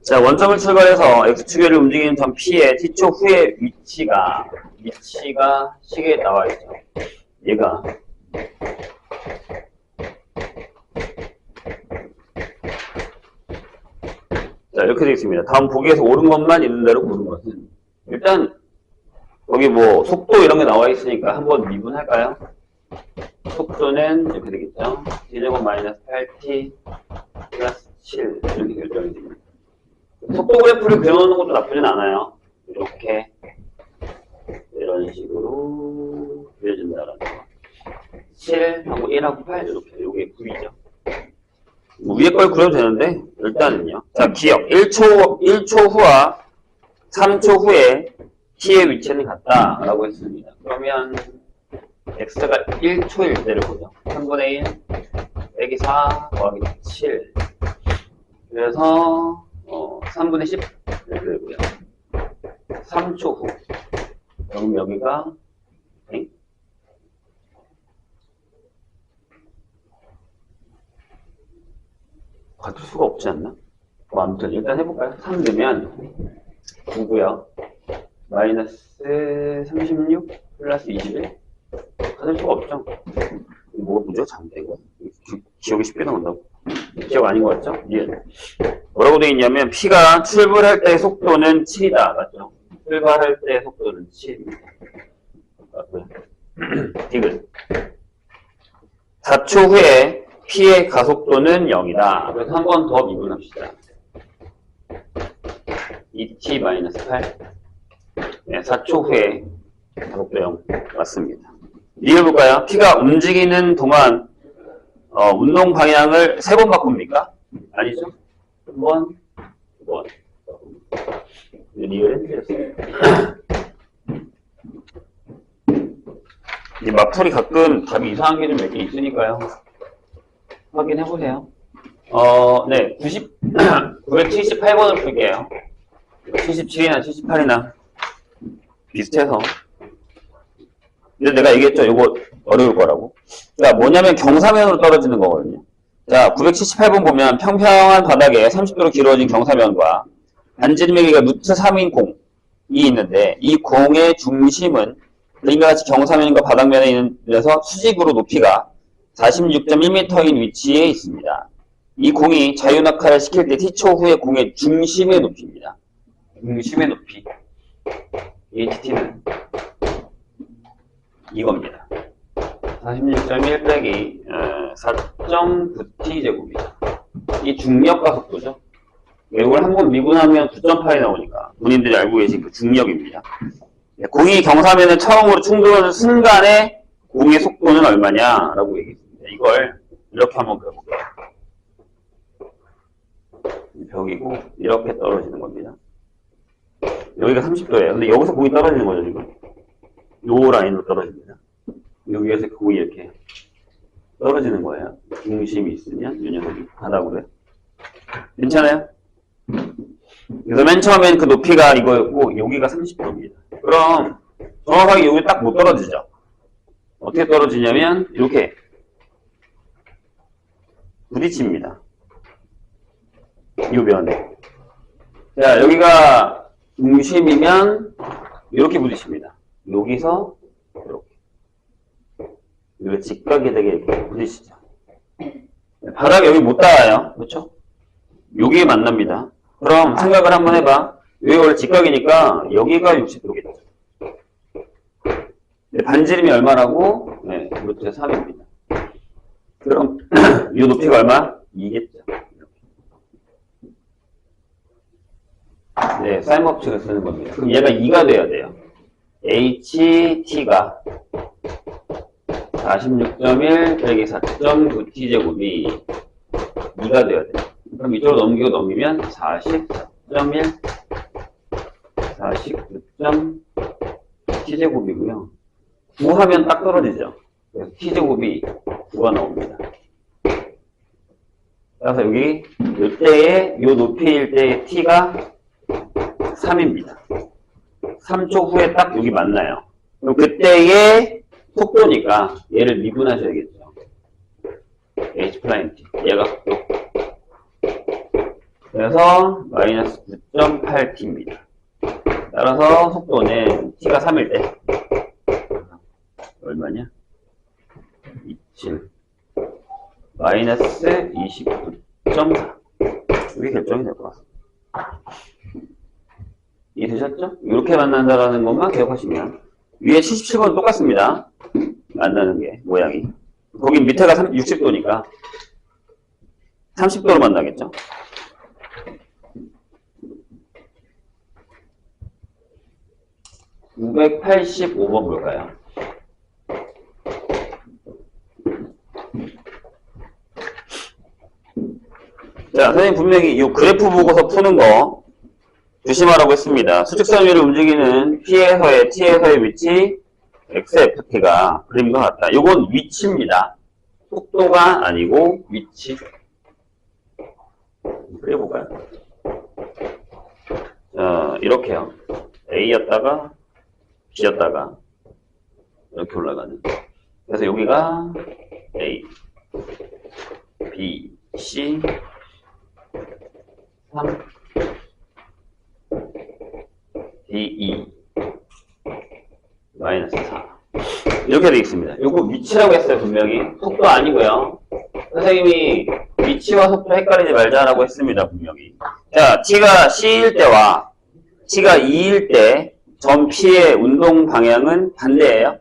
자, 원점을 출발해서 x축열을 움직이는 점 P의 t초 후의 위치가 시계에 나와 있죠. 얘가 자, 이렇게 되겠습니다. 다음 보기에서 옳은 것만 있는 대로 고른 것은 일단 거기 뭐 속도 이런 게 나와 있으니까 한번 미분할까요? 속도는 이렇게 되겠죠. t제곱 마이너스 8t 플러스 7 이렇게 결정이 됩니다. 속도 그래프를 그려놓는 것도 나쁘진 않아요. 이렇게 이런 식으로 그려준다라는 거. 7하고 1하고 8 이렇게 이게 9이죠. 뭐 위에 걸 그려도 되는데 일단은요. 자, 기억 1초 후와 3초 후에 t의 위치는 같다라고 했습니다. 그러면 x가 1초일 때를 보죠. 3분의 1 빼기 4 더하기 7 그래서 3분의 10 이렇게 되고요. 3초 후 그럼 여기가 같을 수가 없지 않나? 뭐 아무튼 일단 해볼까요? 3 넣으면 9고요. 마이너스 36 플러스 21 같을 수가 없죠. 뭐가 뭐죠? 잠대고 기억이 쉽게 나온다고. 기억 아닌 것 같죠? 예. 뭐라고 되어 있냐면 P가 출발할 때 속도는 7이다. 맞죠? 출발할 때 속도는 7입니다. 맞고요. 디귿 4초 후에 P의 가속도는 0이다. 그래서 한 번 더 미분합시다. 2t-8 네, 4초 후에 가속도 0 맞습니다. 이해해볼까요? P가 움직이는 동안 운동 방향을 3번 바꿉니까? 아니죠? 한 번, 두 번. 리얼 핸드였어요. 이 마풀이 가끔 답이 이상한 게 좀 몇 개 있으니까요. 확인해보세요. 네, 978번을 풀게요. 77이나 78이나 비슷해서. 근데 내가 얘기했죠. 이거 어려울 거라고. 자, 뭐냐면 경사면으로 떨어지는 거거든요. 자, 978번 보면 평평한 바닥에 30도로 길어진 경사면과 반지름의 길이가 루트 3인 공이 있는데 이 공의 중심은 그림과 같이 경사면과 바닥면에 있는데서 수직으로 높이가 46.1m인 위치에 있습니다. 이 공이 자유낙하를 시킬 때 t초 후에 공의 중심의 높이입니다. 중심의 높이. HT는 이겁니다. 46.1 빼기 4.9t 제곱이죠. 이 중력과 속도죠. 이걸 한번 미분하면 9.8이 나오니까 본인들이 알고 계신 그 중력입니다. 공이 경사면에 처음으로 충돌하는 순간에 공의 속도는 얼마냐라고 얘기했습니다. 이걸 이렇게 한번 그려볼게요. 벽이고 이렇게 떨어지는 겁니다. 여기가 30도예요. 근데 여기서 공이 떨어지는 거죠, 지금. 요 라인으로 떨어집니다. 여기에서 공이 이렇게 떨어지는 거예요. 중심이 있으면 이 녀석이 바닥으로요. 괜찮아요? 그래서 맨 처음엔 그 높이가 이거였고 여기가 30도입니다. 그럼 정확하게 여기 딱 못 떨어지죠. 어떻게 떨어지냐면 이렇게 부딪힙니다. 이 면에. 자, 여기가 중심이면 이렇게 부딪힙니다. 여기서 이렇게. 이거 직각이 되게 이렇게 부딪히죠. 바닥에 여기 못 닿아요. 그렇죠? 여기에 만납니다. 그럼 생각을 한번 해봐. 여기가 원래 직각이니까 여기가 60도겠죠. 반지름이 얼마라고? 네, 루트 3입니다. 그럼 이 높이가 얼마? 2겠죠. 네, 사인 법칙을 쓰는 겁니다. 그럼 얘가 2가 돼야 돼요. HT가 46.1 빼기 4.9t 제곱이 2가 돼야 돼요. 그럼 이쪽으로 넘기면 44.1 49.t 제곱이고요. 9 하면 딱 떨어지죠. 그래서 t 제곱이 9가 나옵니다. 그래서 여기 이때의 요 높이일 때의 t가 3입니다. 3초 후에 딱 여기 만나요. 그럼 그때의 속도니까 얘를 미분하셔야겠죠. h't. 얘가 속도. 그래서 마이너스 9.8t입니다. 따라서 속도는 t가 3일 때 얼마냐? 27 마이너스 29.4 이게 결정이 될 것 같습니다. 이해되셨죠? 이렇게 만난다라는 것만 기억하시면 위에 77번 똑같습니다. 만나는 게 모양이 거긴 밑에가 60도니까 30도로 만나겠죠? (985번) 볼까요? 자, 선생님 분명히 이 그래프 보고서 푸는 거 조심하라고 했습니다. 수직선 위를 움직이는 P에서의 T에서의 위치 XFT가 그림과 같다. 이건 위치입니다. 속도가 아니고 위치. 그려볼까요? 자, 이렇게요. A였다가 B였다가 이렇게 올라가는. 그래서 여기가 A, B, C, 3, D, E, 마이너스 4. 이렇게 되어 있습니다. 요거 위치라고 했어요, 분명히. 속도 아니고요. 선생님이 위치와 속도 헷갈리지 말자라고 했습니다, 분명히. 자, T가 C일 때와 T가 E일 때 점 P의 운동 방향은 반대예요.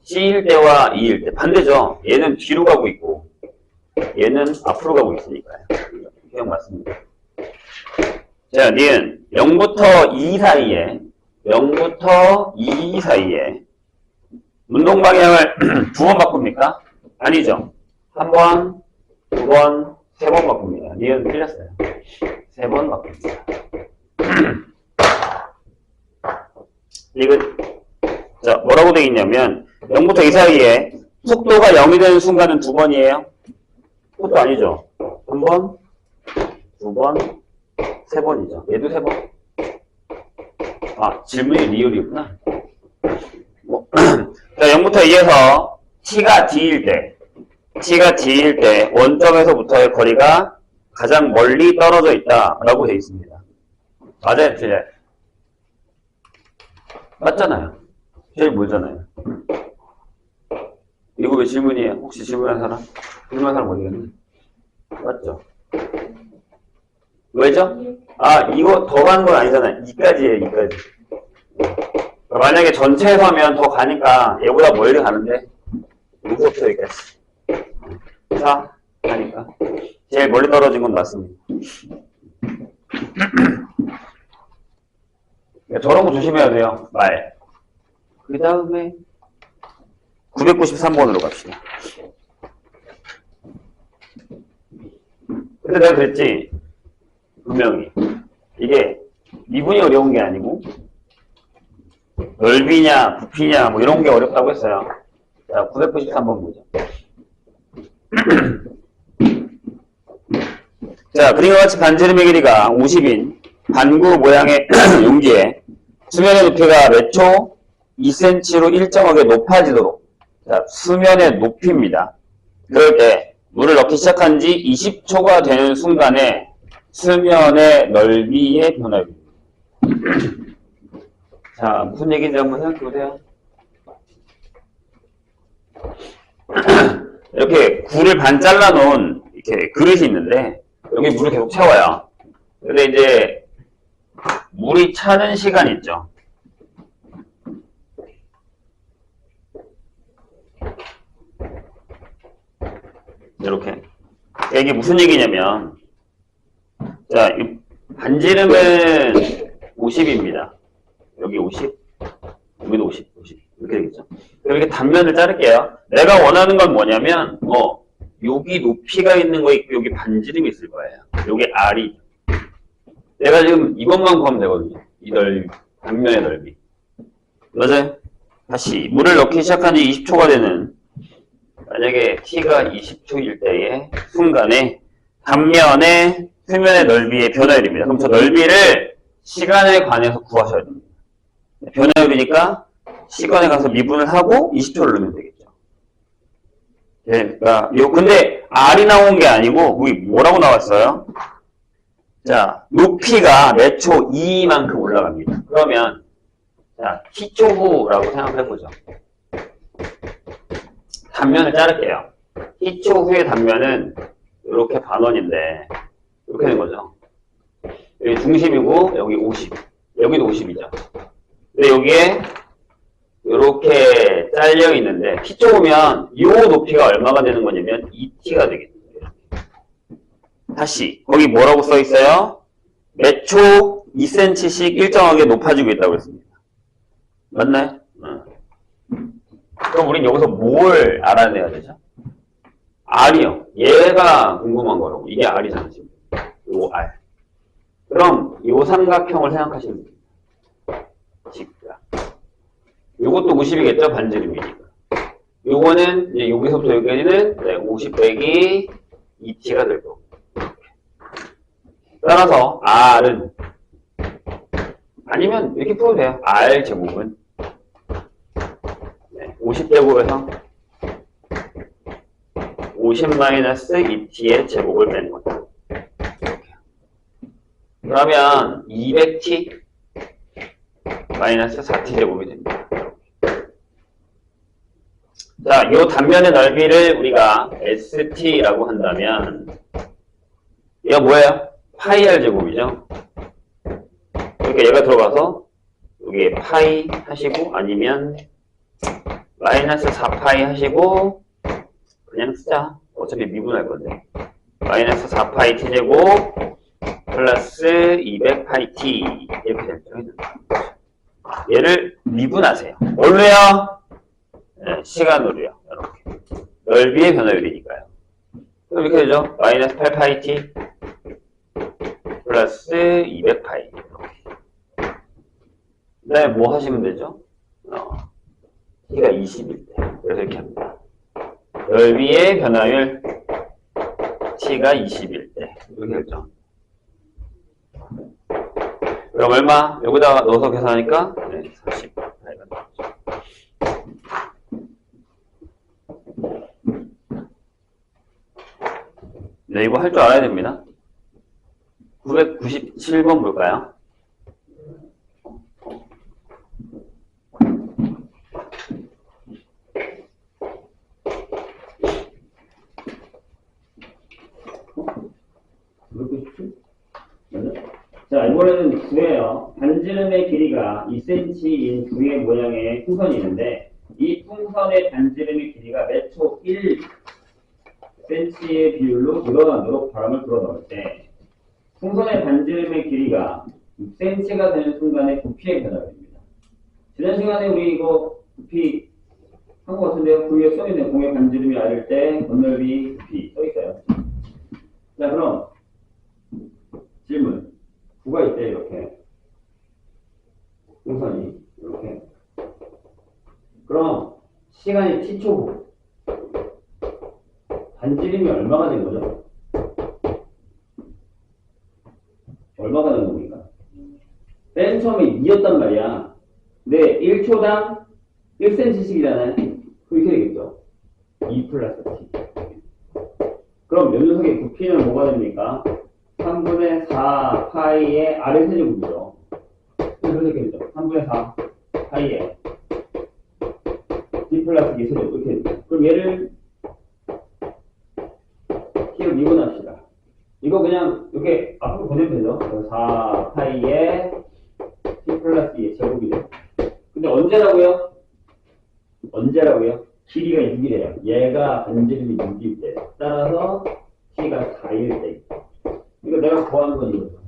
C일 때와 E일 때 반대죠. 얘는 뒤로 가고 있고 얘는 앞으로 가고 있으니까요. 기억 맞습니다. 자, 니은 0부터 2 사이에 0부터 2 사이에 운동 방향을 두 번 바꿉니까? 아니죠. 한 번, 두 번, 세 번 바꿉니다. 니은 틀렸어요. 세 번 바꿉니다. 이건 자, 뭐라고 되어 있냐면 0부터 2 사이에 속도가 0이 되는 순간은 두 번이에요. 그것도 아니죠. 한 번, 두 번, 세 번이죠. 얘도 세 번. 아, 질문이 리얼이구나. 자, 0부터 2에서 T가 D일 때 원점에서부터의 거리가 가장 멀리 떨어져 있다라고 되어 있습니다. 맞아요, 틀려요? 맞잖아요. 제일 멀잖아요. 이거 왜 질문이에요? 혹시 질문한 사람? 질문한 사람 어디 갔니? 맞죠? 왜죠? 아, 이거 더 가는 건 아니잖아요. 2까지예요, 2까지. 만약에 전체에서 하면 더 가니까 얘보다 멀리 가는데 여기서부터 여기까지 4 가니까 제일 멀리 떨어진 건 맞습니다. 저런 거 조심해야 돼요. 말. 그 다음에 993번으로 갑시다. 근데 내가 그랬지, 분명히 이게 미분이 어려운 게 아니고 넓이냐 부피냐 뭐 이런 게 어렵다고 했어요. 자, 993번 보죠. 자, 그림과 같이 반지름의 길이가 50인 반구 모양의 용기에 수면의 높이가 몇 초? 2cm로 일정하게 높아지도록. 자, 수면의 높이입니다. 그럴 때 물을 넣기 시작한 지 20초가 되는 순간에 수면의 넓이의 변화입니다. 자, 무슨 얘기인지 한번 생각해 보세요. 이렇게 굴을 반 잘라 놓은 이렇게 그릇이 있는데 여기 물을 계속 채워요. 근데 이제 물이 차는 시간이 있죠. 이렇게. 이게 무슨 얘기냐면, 자, 이 반지름은 50입니다. 여기 50, 여기도 50, 50. 이렇게 되겠죠. 이렇게 단면을 자를게요. 내가 원하는 건 뭐냐면, 여기 높이가 있는 거 있고, 여기 반지름이 있을 거예요. 여기 R이. 내가 지금 이것만 구하면 되거든요. 이 넓이, 단면의 넓이. 맞아요? 다시, 물을 넣기 시작한 지 20초가 되는, 만약에 T가 20초일 때의 순간에 단면의 표면의 넓이의 변화율입니다. 그럼 저 넓이를 시간에 관해서 구하셔야 됩니다. 변화율이니까 시간에 가서 미분을 하고 20초를 넣으면 되겠죠. 그러니까 근데 R이 나온 게 아니고 여기 뭐라고 나왔어요? 자, 높이가 몇 초 2만큼 올라갑니다. 그러면 자, t초 후라고 생각해보죠. 단면을 자를게요. t초 후의 단면은 이렇게 반원인데 이렇게 되는 거죠. 여기 중심이고 여기 50, 여기도 50이죠. 근데 여기에 이렇게 잘려 있는데 t초 후면 이 높이가 얼마가 되는 거냐면 2t가 되겠죠. 다시 거기 뭐라고 써 있어요? 몇 초 2cm씩 일정하게 높아지고 있다고 했습니다. 맞나요? 그럼 우린 여기서 뭘 알아내야 되죠? R이요. 얘가 궁금한 거라고. 이게 R이잖아, 지금. 요 R. 그럼 요 삼각형을 생각하시면 됩니다. 직각. 요것도 90이겠죠? 반지름이니까. 요거는 이제 여기서부터 여기까지는 50 빼기 2t가 될 거고. 따라서 R은 아니면 이렇게 풀어도 돼요. R 제곱은 50제곱에서 50-2t의 제곱을 빼는 거다. 그러면 200t 마이너스 4t 제곱이 됩니다. 자, 이 단면의 넓이를 우리가 ST라고 한다면 얘가 뭐예요? 파이 R 제곱이죠. 그러니까 얘가 들어가서 여기에 파이 하시고 아니면 마이너스 4파이 하시고 그냥 쓰자. 어차피 미분할 건데 마이너스 4파이 t제곱 플러스 200파이 t 이렇게 되죠. 얘를 미분하세요. 뭘로요? 네, 시간으로요. 이렇게 넓이의 변화율이니까요. 그럼 이렇게 되죠. 마이너스 8파이 t 플러스 200파이. 네, 뭐 하시면 되죠? t가 20일 때. 그래서 이렇게 합니다. 넓이의 변화율 t가 20일 때. 이렇게 결정. 그럼 얼마? 여기다가 넣어서 계산하니까 40. 네, 이거 할 줄 알아야 됩니다. 997번 볼까요? 자, 이번에는 구예요. 반지름의 길이가 2cm인 구의 모양의 풍선이 있는데 이 풍선의 반지름의 길이가 몇 초 1cm의 비율로 늘어나도록 바람을 불어넣을 때 풍선의 반지름의 길이가 6cm가 되는 순간의 부피의 변화입니다. 지난 시간에 우리 이거 부피 한 것 같은데요. 그 위에 써있는 공의 반지름이 R일 때 건널비 부피 써있어요. 자, 그럼 질문. 구가 있대, 이렇게. 풍선이, 이렇게. 그럼, 시간이 t초 후. 반지름이 얼마가 된 거죠? 얼마가 된 겁니까? 맨 처음에 2였단 말이야. 근데 1초당 1cm씩이잖아요. 그렇게 되겠죠? 2 플러스 t. 그럼 요 녀석의 부피는 뭐가 됩니까? 3분의 4 파이의 R의 세제곱이죠. 이렇게 되죠. 3분의 4 파이의 D 플러스 2 세제곱. 이렇게 되죠. 그럼 얘를 T로 미분합시다. 이거 그냥 이렇게 앞으로 보내면 되죠. 4 파이의 T 플러스 2의 제곱이죠. 근데 언제라고요? 언제라고요? 길이가 6이래요. 얘가 반지름이 6일 때. 따라서 T가 4일 때. 이거 내가 구하는 건 이거죠.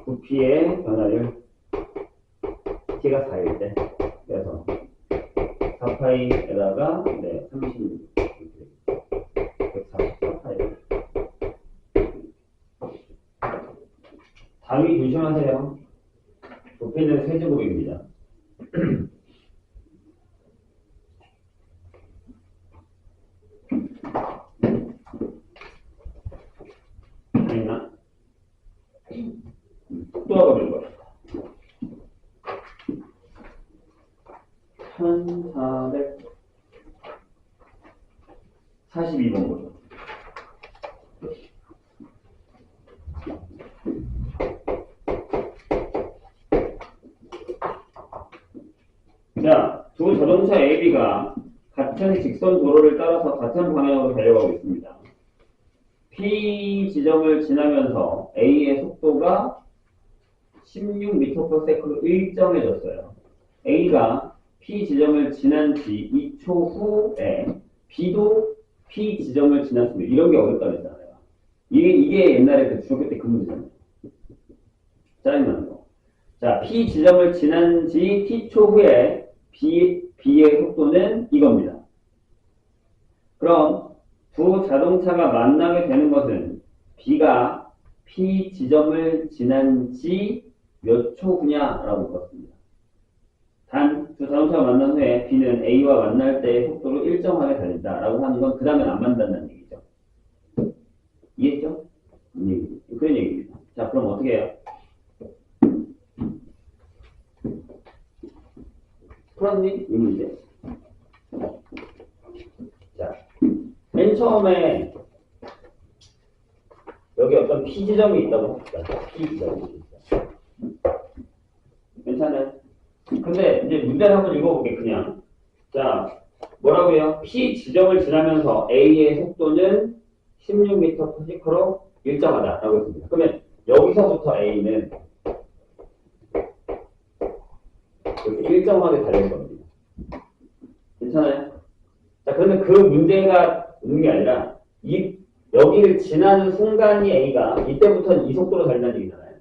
부피의 변화를 t가 4일 때. 그래서 4파이에다가 36. 144파이. 답이 조심하세요. 부피는 세제곱입니다. 있나? 속도가 버린 거야. 1442번 보죠. 자, 두 자동차 A, B가 같은 직선 도로를 따라서 같은 방향으로 달려가고 있습니다. P 지점을 지나면서 A의 속도가 16m/s로 일정해졌어요. A가 P 지점을 지난 지 2초 후에 B도 P 지점을 지났습니다. 이런 게 어렵다 그랬잖아요. 이게 옛날에 그 중학교 때 그 문제잖아요. 짜증나는 거. 자, P 지점을 지난 지 T초 후에 B의 속도는 이겁니다. 그럼 두 자동차가 만나게 되는 것은 B가 P 지점을 지난 지 몇 초 후냐라고 물었습니다. 단, 두 자동차가 만난 후에 B는 A와 만날 때의 속도로 일정하게 달린다라고 하는 건 그 다음엔 안 만난다는 얘기죠. 이해했죠? 그런 얘기입니다. 자, 그럼 어떻게 해요? 풀었니? 이 문제. 자, 맨 처음에 여기 어떤 P 지점이 있다고 합시다. P 지점이 있다. 괜찮아요? 근데 이제 문제를 한번 읽어볼게, 그냥. 자, 뭐라고요? P 지점을 지나면서 A의 속도는 16m/s로 일정하다라고 했습니다. 그러면 여기서부터 A는 이렇게 일정하게 달릴 겁니다. 괜찮아요? 자, 그러면 그 문제가 있는 게 아니라 여기를 지나는 순간이 A가 이때부터는 이 속도로 달린다는 얘기잖아요.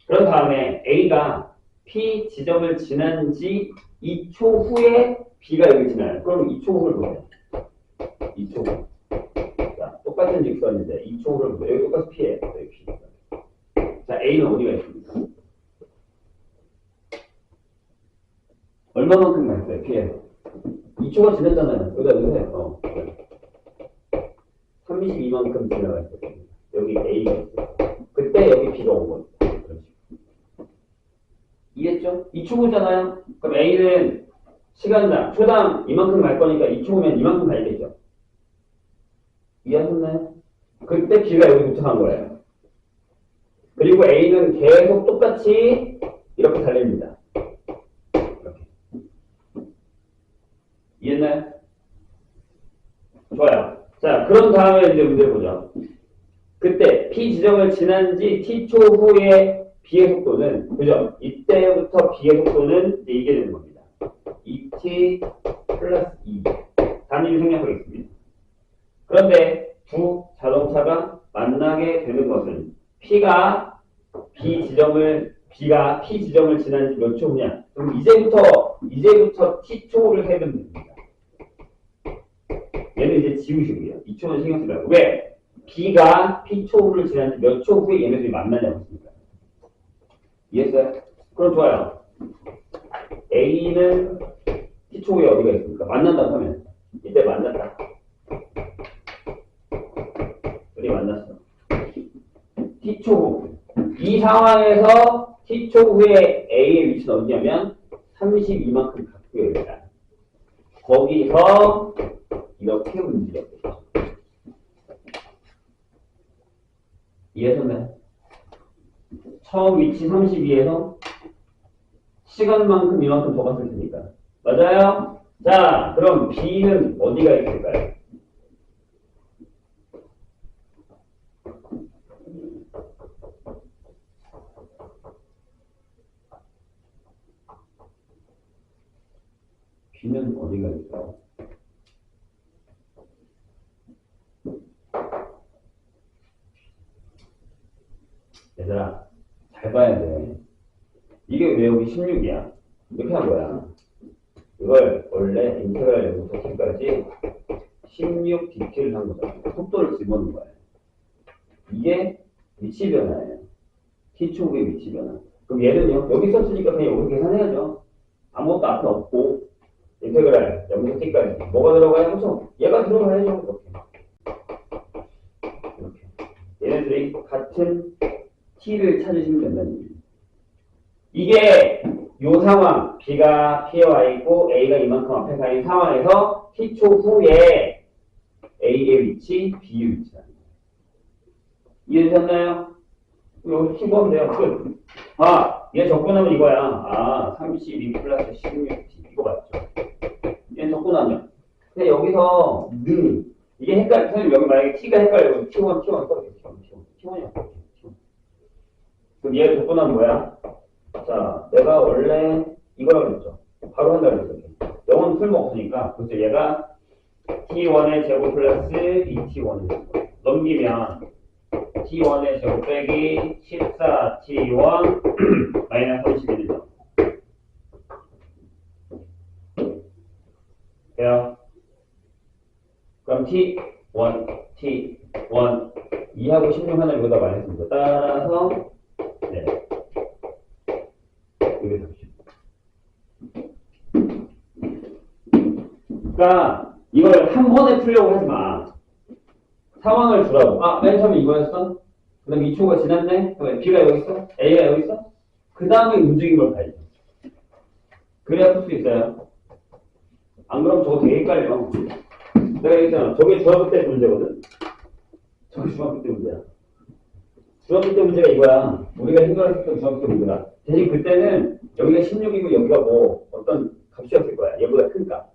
그런 다음에 A가 P 지점을 지난 지 2초 후에 B가 여기 지나요. 그럼 2초 후를 보세요. 2초 후. 자, 똑같은 직선인데 2초 후를 보세요. 여기 똑같이 P예요. 여기 P. 자, A는 어디가 있습니까? 얼마만큼 갔어요? P에. 2초가 지났잖아요. 여기다 넣으세요. 32만큼 지나갔어요. 여기 A가 있어요. 그때 여기 B가 온 겁니다. 이해했죠? 2초 후잖아요? 그럼 A는 시간당, 초당 이만큼 갈 거니까 2초 후면 이만큼 가야겠죠? 이해하셨나요? 그때 B가 여기 도착한 거예요. 그리고 A는 계속 똑같이 이렇게 달립니다. 이렇게. 이해했나요? 좋아요. 자, 그런 다음에 이제 문제를 보죠. 그때 P 지점을 지난 지 T초 후에 B의 속도는, 그죠? 이때부터 B의 속도는 이제 이게 되는 겁니다. 2t 플러스 2. 단위를 생략하겠습니다. 그런데 두 자동차가 만나게 되는 것은 B가 P 지점을 지난 지 몇 초 후냐? 그럼 이제부터 T초를 세면 됩니다. 얘는 이제 지우시고요. 2초는 신경 쓰지 말고. 왜? B가 P초를 지난 지 몇 초 후에 얘네들이 만나냐고 했습니다. 이해했어요? 그럼 좋아요. A는 T초 후에 어디가 있습니까? 만난다고 하면 이때 만났다. 우리 만났어. T초 후. 이 상황에서 T초 후에 A의 위치는 어디냐면 32만큼 갖고요. 일단. 거기서 이렇게 움직였겠죠. 이해하셨나요? 처음 위치 32에서 시간만큼 이만큼 더 갔을 테니까. 맞아요? 자, 그럼 B는 어디가 있을까요? B는 어디가 있을까요? 얘들아, 잘 봐야 돼. 이게 왜 여기 16이야? 이렇게 한 거야. 이걸 원래 인테그랄 0부터 t까지 16dt를 한 거잖아. 속도를 집어넣은 거야. 이게 위치 변화예요. t초 후의 위치 변화. 그럼 얘는요, 여기 썼으니까 그냥 여기 계산해야죠. 아무것도 앞에 없고, 인테그랄 0부터 t까지. 뭐가 들어가야 하죠? 얘가 들어가야죠. 이렇게. 얘네들이 같은 t를 찾으시면 된다는 얘기예요. 이게 요 상황, B가 P에 와 있고 A가 이만큼 앞에 가 있는 상황에서 T초 후에 A의 위치, B의 위치다. 이해되셨나요? 여기 신고하면 돼요. 끝. 아, 얘 적분하면 이거야. 아, 32 플러스 16t. 이거 맞죠? 얘 적분하면. 근데 여기서 이게 선생님 여기 만약에 t가 헷갈리면 t1 써볼게요. t1이야. 그럼 얘 적분하면 뭐야? 자, 내가 원래 이거라고 그랬죠. 바로 한다고 그랬죠. 영어는 틀림없으니까. 그래서 얘가 t1의 제곱 플러스 2t1의 제곱. 넘기면 t1의 제곱 빼기 14t1 마이너스 31이죠. 돼요? 그럼 t1, 2하고 16 하나 여기다 마이너스입니다. 따라서 네. 이게 30. 그러니까 이걸 한 번에 풀려고 하지 마. 상황을 주라고. 아, 맨 처음에 이거였어? 그 다음에 2초가 지났네? 그럼 B가 여기 있어? A가 여기 있어? 그 다음에 움직임을 봐야죠. 그래야 풀 수 있어요. 안 그러면 저거 되게 헷갈려. 내가 얘기했잖아. 저게 중학교 때 문제거든? 저게 중학교 때 문제야. 중학교 때 문제가 이거야. 우리가 생각했을 때 중학교 때 문제다. 대신 그때는 여기가 16이고 여기가 뭐 어떤 값이었을 거야. 얘보다 크니까.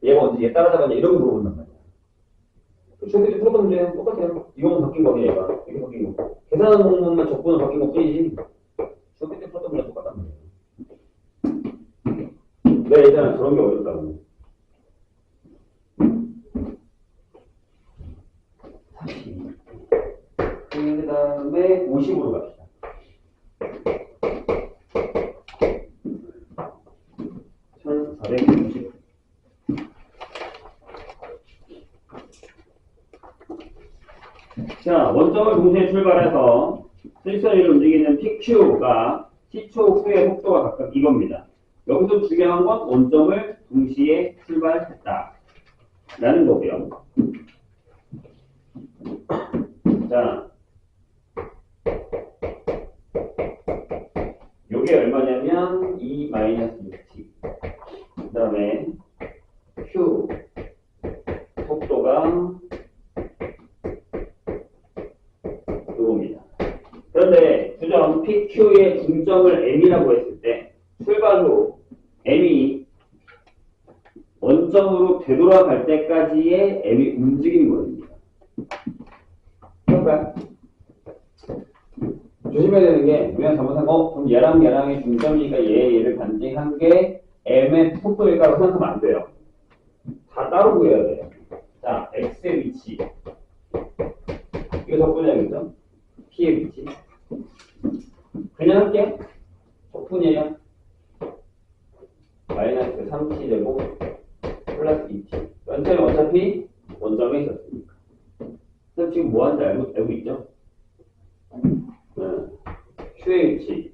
얘가 언제 얘 따라잡았냐 이런 거 물어본단 말이야. 중학교 때 풀었던 문제는 똑같아요. 이거만 바뀐 거네 얘가. 이게 바뀐 거. 계산하는 방법만 적분은 바뀐 것 뿐이지. 중학교 때 풀었던 문제는 똑같단 말이야. 내가 예전에 저런 게 어렵다고. 그 다음에 50으로 갑시다. 자, 원점을 동시에 출발해서 실선위를 움직이는 PQ가 T초 후의 속도가 각각 이겁니다. 여기서 중요한 건 원점을 동시에 출발했다 라는 거고요. 자, 요게 얼마냐면 2-6t. 그 다음에 Q 속도가 요겁니다. 그런데 주점 PQ의 중점을 M이라고 했을 때 출발 후 M이 원점으로 되돌아갈 때까지의 M이 움직이는 거입니다. 그럴까요? 조심해야 되는 게 우리가 잘못한 거 그럼 얘랑의 중점이니까 얘를 반증한 게 M의 속도일까라고 생각하면 안 돼요. 다 따로 구해야 돼요. 자, X의 위치 이거 적분해야겠죠? P의 위치 그냥 할게. 적분이에요. 마이너스 3t제곱 플러스 2t. 원점이 어차피 원점에 있었으니까. 그럼 지금 뭐 하는지 알고 있죠? Q의 위치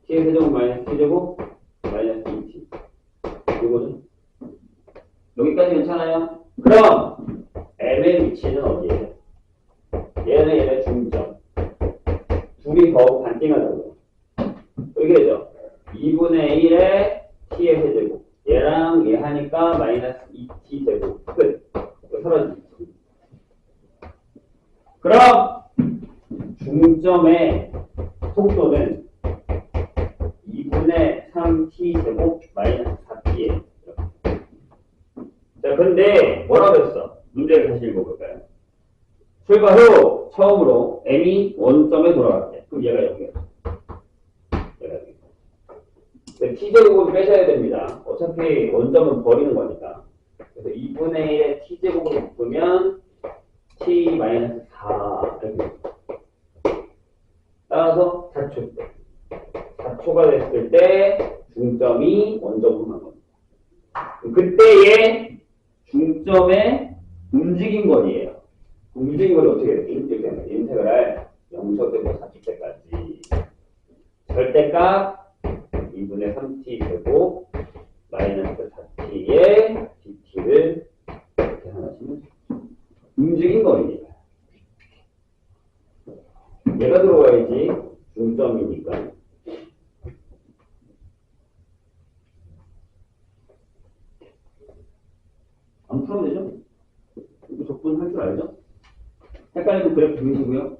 T의 세제곱 마이너스 T제곱 마이너스 2t. 이거죠? 여기까지 괜찮아요? 그럼 M의 위치는 어디예요? 얘네 중점. 둘이 더욱 반띵하자고요. 여기 되죠? 2분의 1의 t의 세제곱. 얘랑 얘 하니까 마이너스 2t 제곱. 끝. 이거 사라지죠. 그럼 중점의 속도는 2분의 3t 제곱 마이너스 4t예요. 자, 근데 뭐라고 했어? 문제를 다시 읽어볼까요? 출발 후 처음으로 m이 원점에 돌아갈게. 그럼 얘가 여기야. 얘가 여기. t제곱을 빼셔야 됩니다. 어차피 원점은 버리는 거니까. 그래서 2분의 1의 t제곱으로 묶으면 t-4 이렇게. 따라서 4초 때. 4초가 됐을 때 중점이 원점으로 간 겁니다. 그때의 중점의 움직임 거리예요. 움직임 거리 어떻게 해요? 인테그랄 0초 때부터 4초 때까지. 절대값 2분의 3t 제곱 마이너스 4t의 dt를 이렇게 하시면 움직임 거리입니다. 얘가 들어와야지 중점이니까. 안 풀어도 되죠? 이거 적분 할 줄 알죠? 헷갈리면 그래프 그리시고요.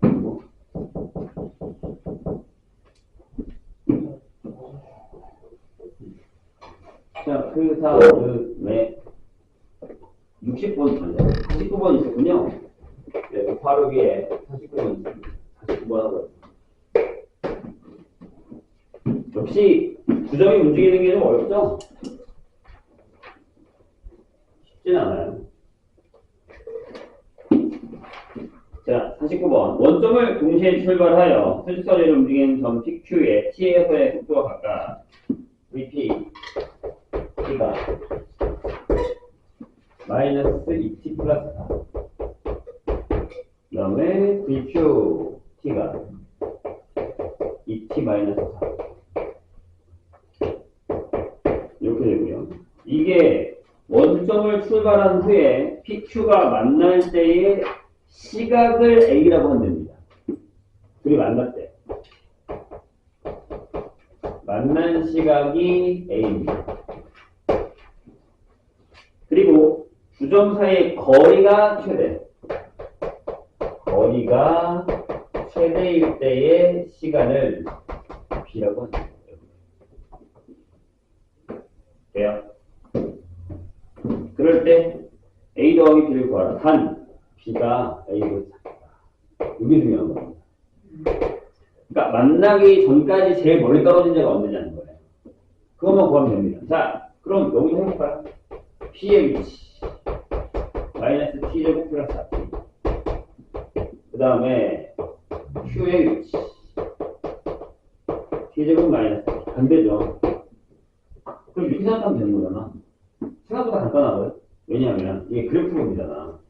자, 그 다음에 60번, 아니, 49번 있었군요. 네, 그 바로 위에 49번 있습니다. 49번 하고. 역시 구점이 움직이는 게 좀 어렵죠? 쉽진 않아요. 자, 49번. 원점을 동시에 출발하여 수직선을 움직이는 점 PQ의 T에서의 속도와 각각 VP, T가 마이너스 2T 플러스 4. 그 다음에 VQ, T가 2T 마이너스 4. 이렇게 되고요. 이게 원점을 출발한 후에 PQ가 만날 때의 시각을 A라고 한답니다. 둘이 만났대. 만난 시각이 A입니다. 그리고 두 점 사이의 거리가 최대. 거리가 최대일 때의 시간을 B라고 합니다. 돼요? 그럴 때 A 더하기 B를 구하라. 단 B가 A보다 작다. 이게 중요한 겁니다. 그러니까 만나기 전까지 제일 멀리 떨어진 데가 언제냐는 거예요. 그것만 구하면 됩니다. 자, 그럼 여기서 해볼까요? P의 위치 마이너스 T제곱 플러스 4T. 그 다음에 Q의 위치 T제곱 마이너스 T. 반대죠. 그럼 이렇게 생각하면 되는 거잖아. 생각보다 간단하거든. 왜냐하면 이게 그래프 보기잖아.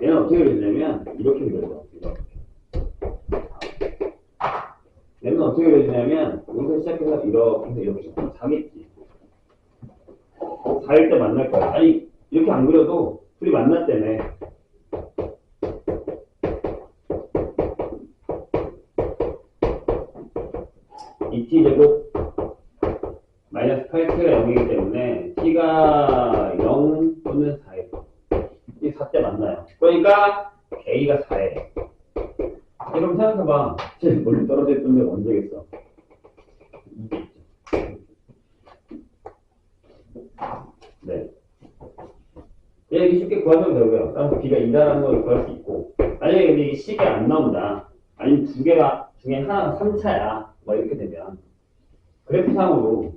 얘는 어떻게 그려지냐면 이렇게 그려져. 얘는 어떻게 그려지냐면 여기서 시작해서 이렇게 해서 이렇게 4겠지. 4일 때 만날 거야. 아니 이렇게 안 그려도 둘이 만났다며. 이 T제곱 마이너스 8T가 0이기 때문에 T가 0 또는 4예요. 이 4때 만나요. 그러니까 A가 4예요. 그럼 생각해봐. 제일 멀리 떨어져 있던 데가 언제겠어? 네. 이게 쉽게 구하면 되고요. 따라서 B가 2다라는 걸 구할 수 있고. 만약에 근데 이게 C가 안 나온다. 아니면 두 개가 중에 하나가 3차야. 뭐 이렇게 되면. 그래프상으로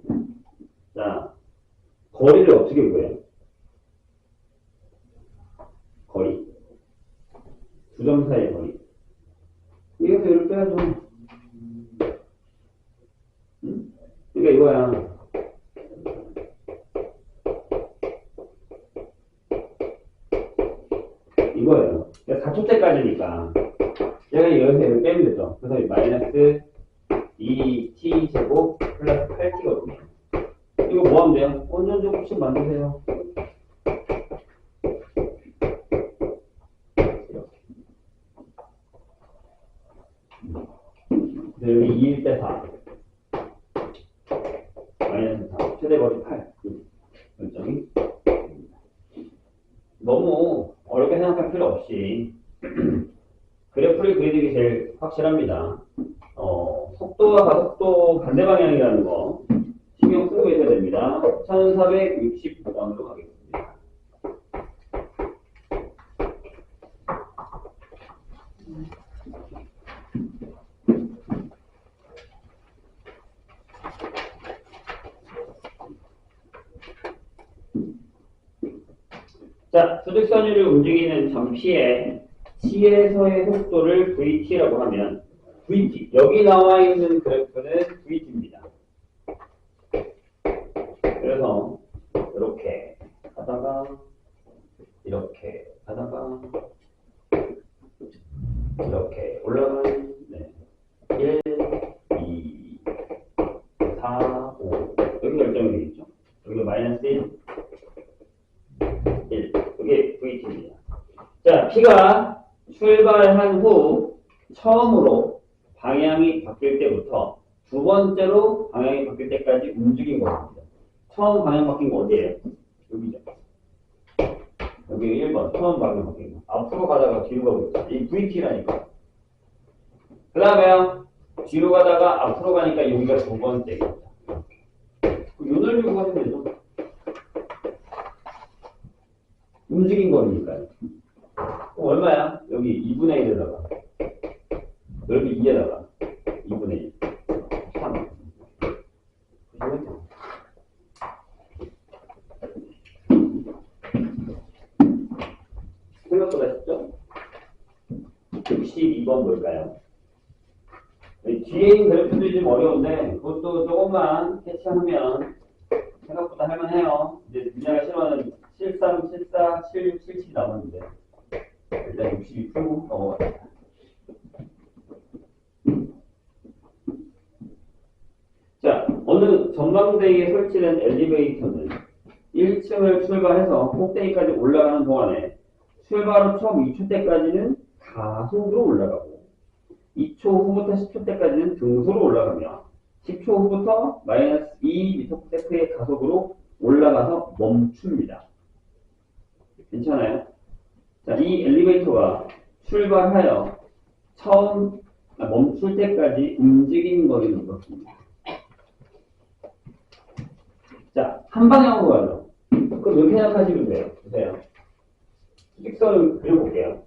자 거리를 어떻게 구해요? 거리 두 점 사이의 거리 여기서 이렇게 빼야죠. 응? 그러니까 이거야. 이거예요. 4초째까지니까 제가 여기서 이렇게 빼면 되죠. 그래서 마이너스 2T제곱 플러스 8T거든요. 이거 뭐 하면 돼요? 원전조곱씩 만드세요. 이렇게. 여기 2일 때 4. 마이너스 4. 최대거리 8. 결정이. 너무 어렵게 생각할 필요 없이 그래프를 그리는 게 제일 확실합니다. 속도와 가속도 반대 방향이라는 거 신경 쓰고 있어야 됩니다. 1469번으로 가겠습니다. 자, 수직선위를 움직이는 점 P의 T에서의 속도를 VT라고 하면 VT, 여기 나와 있는 그래프는 VT입니다. 그래서 이렇게 하다가 이렇게 하다가 이렇게 올라가는 1, 2, 4, 5 여기 결정이 되겠죠? 여기도 마이너스 1, 1 이게 VT입니다. 자, P가 출발한 후 처음으로 방향이 바뀔 때부터 두 번째로 방향이 바뀔 때까지 움직인 겁니다. 처음 방향 바뀐 거 어디예요? 여기죠. 여기 1번 처음 방향 바뀐 거. 앞으로 가다가 뒤로 가고 있어. 이 VT라니까. 그 다음에요. 뒤로 가다가 앞으로 가니까 여기가 두 번째겠죠. 요 넓이 구하면 되죠. 움직인 거니까요. 얼마야? 여기 2분의 1에다가 넓이 2에다가 2분의 1 3 생각보다 쉽죠? 62번 뭘까요? 뒤에 있는 그래프들이 좀 어려운데 그것도 조금만 캐치하면 생각보다 할만해요. 이제 민야가 싫어하는 73, 74, 76, 77 남았는데 일단 62 풀고 넘어갑니다. 자, 어느 전망대에 설치된 엘리베이터는 1층을 출발해서 꼭대기까지 올라가는 동안에 출발 후 처음 2초 때까지는 가속으로 올라가고 2초 후부터 10초 때까지는 등수로 올라가며 10초 후부터 마이너스 2m/s의 가속으로 올라가서 멈춥니다. 괜찮아요? 자, 이 엘리베이터가 출발하여 처음 멈출 때까지 움직이는 거리는 그렇습니다. 자, 한 방향으로 가죠. 그럼 이렇게 생각하시면 돼요. 보세요. 수직선을 그려볼게요.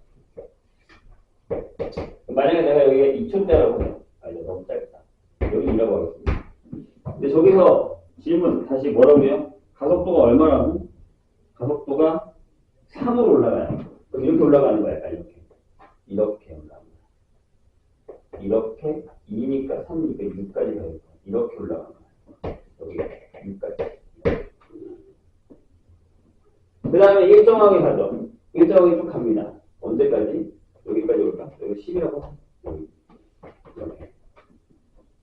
만약에 내가 여기에 2초대라고 해요. 아니, 너무 짧다. 여기 이라고 하겠습니다. 근데 저기서 질문 다시 뭐라고요? 가속도가 얼마라고? 가속도가 3으로 올라가요. 그럼 이렇게 올라가는 거야. 약간 이렇게 올라가는 거야. 이렇게 2니까 3니까 6까지 가야 돼. 이렇게 올라가는 거야. 여기 6까지. 그 다음에 일정하게 가죠. 일정하게 쭉 갑니다. 언제까지? 여기까지 올까? 여기 10이라고? 여기. 이렇게.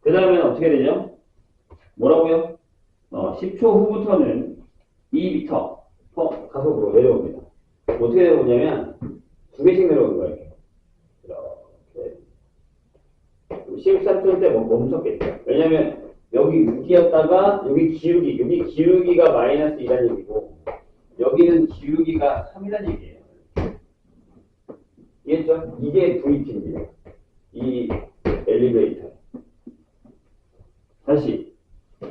그 다음에 어떻게 되죠? 뭐라고요? 10초 후부터는 2m 가속으로 내려옵니다. 어떻게 내려오냐면 두 개씩 내려오는 거예요. 이렇게. 13초 때 멈췄겠죠. 왜냐면 여기 6이었다가 여기 기울기가 마이너스 2라는 얘기고 여기는 기울기가 3이라는 얘기예요. 이해했죠? 이게 VT입니다. 이 엘리베이터. 다시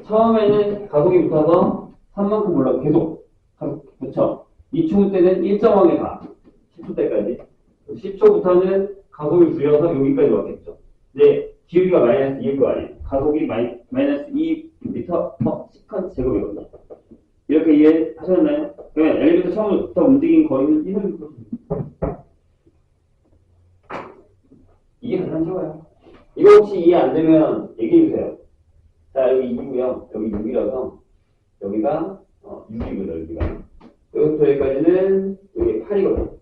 처음에는 가속이 붙어서 3만큼 올라가고 계속 가속 붙여. 2초 때는 일정하게 가. 10초 때까지. 10초부터는 가속을 줄여서 여기까지 왔겠죠. 근데 기울기가 마이너스 2일 거 아니에요. 가속이 마이너스 2m/s 제곱이거든요. 이렇게 이해하셨나요? 그러면 엘리베이터 처음부터 움직인 거리는 이런 것입니다. 이게 가장 쉬워요. 이거 혹시 이해 안 되면 얘기해주세요. 자, 여기 2고요. 여기 6이라서 여기가 6이고요. 여기가. 여기부터 여기까지는 여기 8이거든요.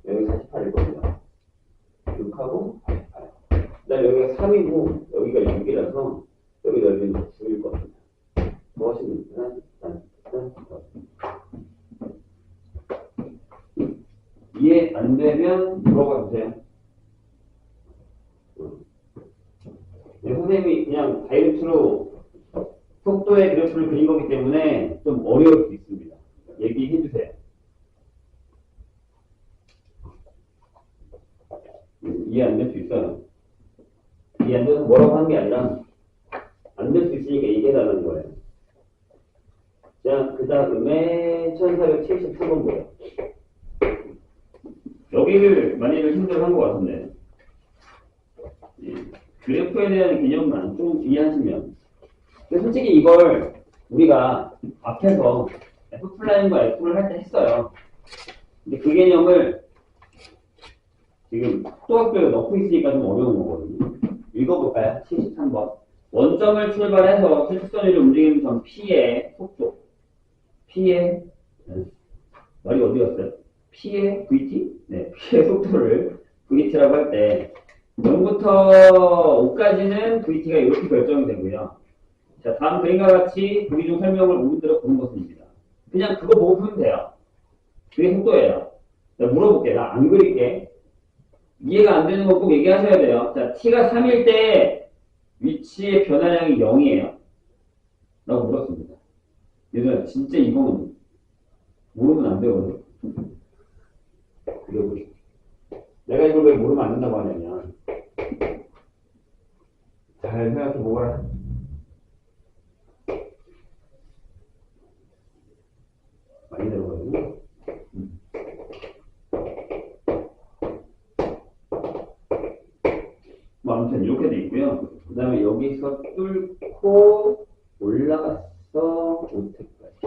여기 48이거든요. 6하고 48. 그 다음에 여기가 3이고 여기가 6이라서 여기 넓이는 9일 거거든요. 뭐 하시면 이해 안 되면 물어봐 주세요. 네, 선생님이 그냥 다이렉트로 속도의 그래프를 그린 거기 때문에 좀 어려울 수 있습니다. 얘기해 주세요. 이해 안 될 수 있어요. 이해 안 돼서 뭐라고 하는 게 아니라 안 될 수 있으니까 얘기해달라는 거예요. 자, 그 다음에 1473번 뭐예요? 여기를 많이들 힘들어한 것 같은데 그래프에 대한 개념만 좀 이해하시면 솔직히 이걸 우리가 앞에서 F'과 F를 할 때 했어요. 근데 그 개념을 지금 속도학교에 넣고 있으니까 좀 어려운 거거든요. 읽어볼까요? 73번. 원점을 출발해서 실수선 위를 움직이는 전 P의 속도. P의 말이 어디였어요? P의 VT? 네, P의 속도를 VT라고 할 때 0부터 5까지는 VT가 이렇게 결정이 되고요. 자, 다음 그림과 같이 보기 중 설명을 5분 들어 보는 것입니다. 그냥 그거 보고 풀면 돼요. 그게 속도예요. 자, 물어볼게. 나 안 그릴게. 이해가 안 되는 거 꼭 얘기하셔야 돼요. 자, t가 3일 때 위치의 변화량이 0이에요. 라고 물었습니다. 얘들아, 진짜 이건 모르면 안 되거든. 그려보시. 내가 이걸 왜 모르면 안 된다고 하냐면, 잘 생각해 보거라. 아무튼 이렇게 돼 있고요. 그 다음에 여기서 뚫고 올라갔어 5택까지.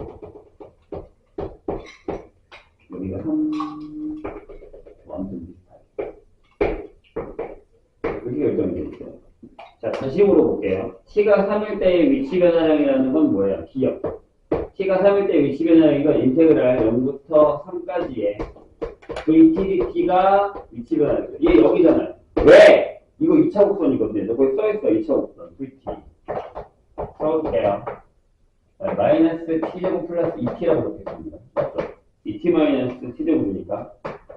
여기가 3, 아무튼 비슷하게. 그렇게 결정이 되어 있어요. 자, 다시 물어볼게요. t가 3일 때의 위치 변화량이라는 건 뭐예요? 기억. t가 3일 때의 위치 변화량인 건 인테그랄 0부터 3까지의 vtdt가 위치 변화량이에요. 얘 여기잖아요. 왜? 이거 2차 곡선이거든요. 거기 써있어, 2차 곡선. vt. 써볼게요. 마이너스 t제곱 플러스 2t라고 적겠습니다. 맞죠? 2t 마이너스 t제곱이니까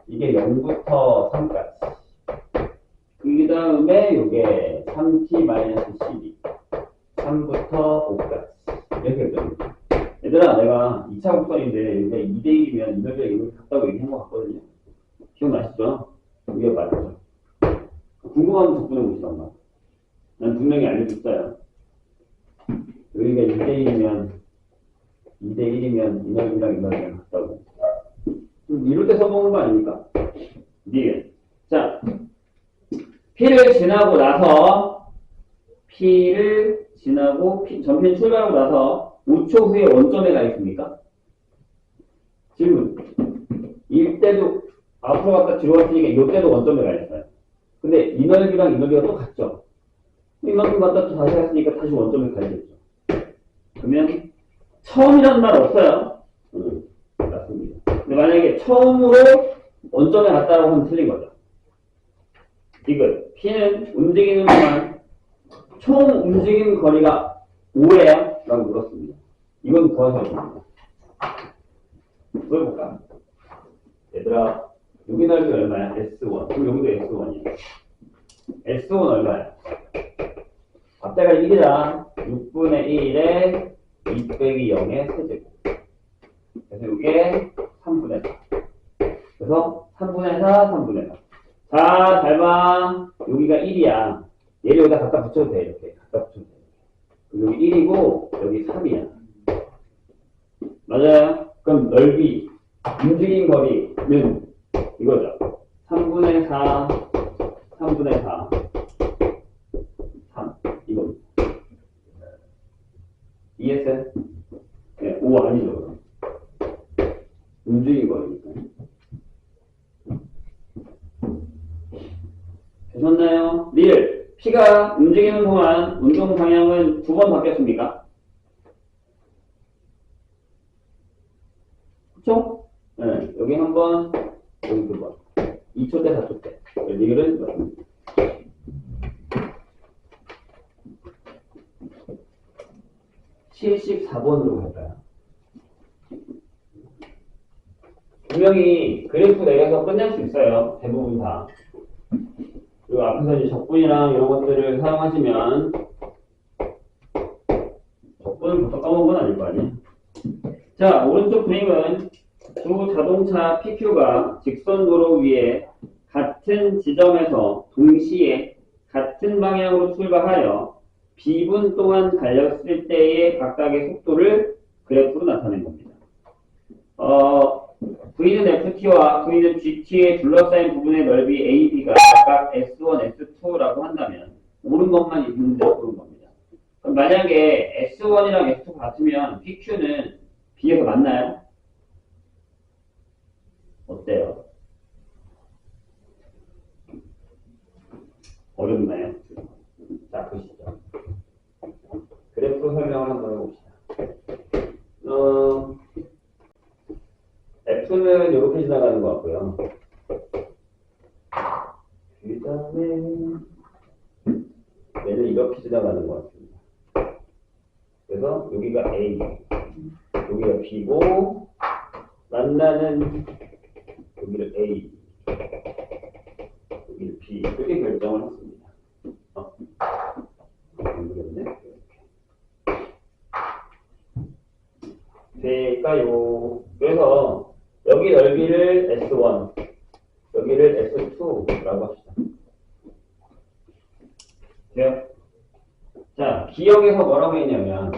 이게 0부터 3까지. 그 다음에 이게 3t 마이너스 12. 3부터 5까지. 이렇게 결정입니다. 얘들아, 내가 2차 곡선인데 여기가 2대1이면 이널비가 이걸 같다고 얘기한 것 같거든요. 기억나시죠? 이게 맞죠? 궁금하면 적분해 보시던가. 난 분명히 알려줬어요. 여기가 2대1이면 이널비랑 이널비랑 같다고. 이럴 때 써먹는 거 아닙니까? 니은. 자, P를 지나고 나서 전편 출발하고 나서 5초 후에 원점에 가 있습니까? 질문. 이때도 앞으로 갔다 뒤로 갔으니까 이때도 원점에 가 있어요. 근데 이널비랑 이널비가 똑같죠? 이만큼 갔다 또 다시 갔으니까 다시 원점에 가야겠죠. 그러면 처음이라는 말 없어요. 맞습니다. 근데 만약에 처음으로 원점에 갔다라고 하면 틀린 거죠. 이거 P는 움직이는 동안 총 움직임 거리가 5예요? 라고 물었습니다. 이건 구하셔야 보여볼까? 얘들아, 여기 넓이 얼마야? S1. 그럼 여기도 S1이야. S1 얼마야? 앞대가 1이다. 6분의 1에 2 빼기 0의 세제곱. 그래서 이게 3분의 4. 그래서 3분의 4, 3분의 4. 자, 잘 봐. 여기가 1이야. 얘를 여기다 갖다 붙여도 돼. 이렇게. 갖다 붙여도 돼. 여기 1이고, 여기 3이야. 맞아요? 그럼 넓이, 움직임 거리는 이거죠. 3분의 4, 3분의 4, 3. 이겁니다. 이해했어요? 네, 5 아니죠, 그럼. 움직임 거리니까. 되셨나요? 리을. P가 움직이는 동안 운동 방향은 2번 바뀌었습니까? 그쵸? 네, 여기 한 번, 여기 2번. 2초 때, 4초 때. 리을은 맞습니다. (74번으로) 갈까요? 분명히 그래프 내려서 끝낼 수 있어요. 대부분 다. 그리고 앞에서 이제 적분이랑 이런 것들을 사용하시면 적분을 벌써 까먹은 건 아닐 거 아니에요. 자, 오른쪽 그림은 두 자동차 PQ가 직선 도로 위에 같은 지점에서 동시에 같은 방향으로 출발하여 B분 동안 달렸을 때의 각각의 속도를 그래프로 나타낸 겁니다. V는 FT와 V는 GT에 둘러싸인 부분의 넓이 AB가 각각 S1, S2라고 한다면 옳은 것만 있는 대로 고른 겁니다. 그럼 만약에 S1이랑 S2가 같으면 PQ는 B에서 맞나요? 어때요? 어렵나요? 자, 보시죠. 그래프로 설명을 한번 해봅시다. F는 이렇게 지나가는 것 같고요. 그 다음에 얘는 이렇게 지나가는 것 같습니다. 그래서 여기가 A, 여기가 B고 만나는 여기를 A, 여기를 B 이렇게 결정을 했습니다. 될까요? 그래서 여기 넓이를 S1, 여기를 S2라고 합시다. 돼요? 자, 기억에서 뭐라고 했냐면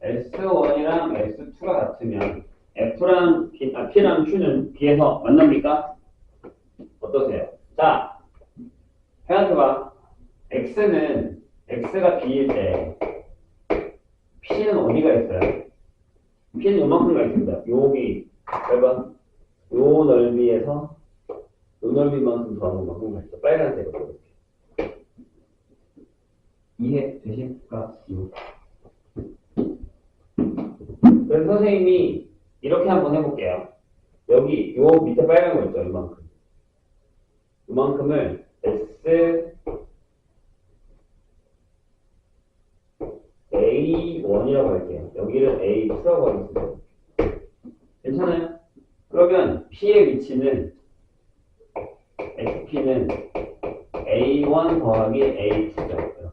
S1이랑 S2가 같으면 F랑 P랑 Q는 B에서 만납니까? 어떠세요? 자, 해한테 봐. X x가 b일 때 p는 어디가 있어요? p는 요만큼가 있습니다. 여기 봐봐. 요 넓이에서 요 넓이만큼 더하는 만큼가 있어. 빨간색으로 이렇게. 이해 되실까? 그래서 선생님이 이렇게 한번 해볼게요. 여기 요 밑에 빨간 거 있죠? 이만큼. 이만큼을 S A1이라고 할게요. 여기를 A2라고 하겠습니다. 괜찮아요? 그러면 P의 위치는 XP는 A1 더하기 A2죠.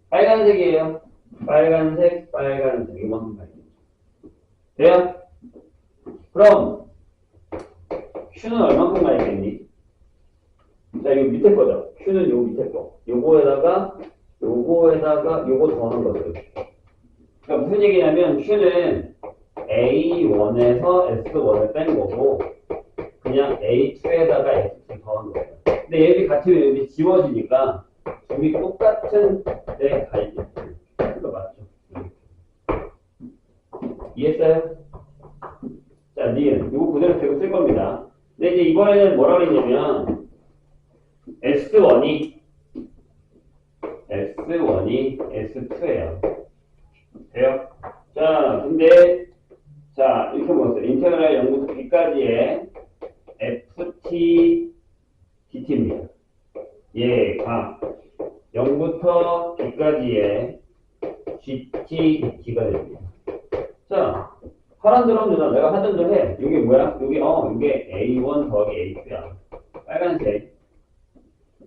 빨간색이에요. 빨간색, 빨간색. 이만큼 갈게요. 돼요? 그럼 Q는 얼만큼 가야겠니? 자, 이거 밑에 거죠. Q는 요 밑에 거. 요거에다가 요거 더하는 거죠. 그러니까 무슨 얘기냐면 Q는 A1에서 S1을 뺀 거고 그냥 A2에다가 S2 더한 거예요. 근데 얘들이 같으면 여기 지워지니까 둘이 똑같은 데 가 있겠죠. 이거 맞죠? 이해했어요? 자, 니은. 이거 그대로 계속 쓸 겁니다. 근데 이제 이번에는 뭐라고 했냐면 S1이 S2예요. 돼요? 자, 근데 자, 이렇게 보았어요. 인테그랄 0부터 b까지의 ft dt입니다. 얘가 0부터 b까지의 gt dt가 됩니다. 자, 하란 대로 하면 되잖아. 내가 하던 대로 해. 이게 뭐야? 이게 A1 더하기 A2야. 빨간색.